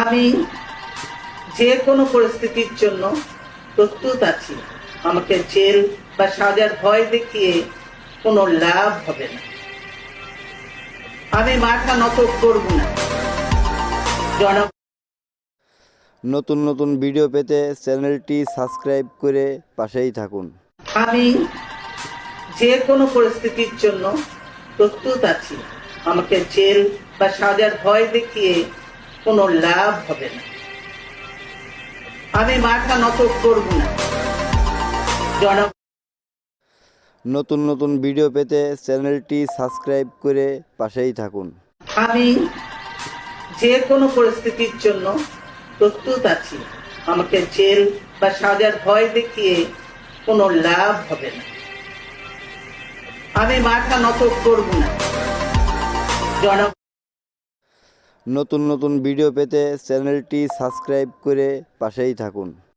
আমি যে কোনো পরিস্থিতির জন্য প্রস্তুত আছি। আমাকে জেল বা সাজার ভয় দেখিয়ে কোনো লাভ হবে না। আমি মাথা নত করব না। জন নতুন নতুন ভিডিও পেতে চ্যানেলটি সাবস্ক্রাইব করে পাশেই থাকুন। আমি যে কোনো পরিস্থিতির জন্য প্রস্তুত আছি। আমাকে জেল বা সাজার ভয় দেখিয়ে কোনো লাভ হবে না। আমি মাথা নত করব না। নতুন নতুন ভিডিও পেতে চ্যানেলটি সাবস্ক্রাইব করে পাশেই থাকুন। আমি যে কোনো পরিস্থিতির জন্য প্রস্তুত আছি। আমাকে জেল বা সাজার ভয় দেখিয়ে কোনো লাভ হবে না। আমি মাথা নত করব না। নতুন নতুন ভিডিও পেতে চ্যানেলটি সাবস্ক্রাইব করে পাশেই থাকুন।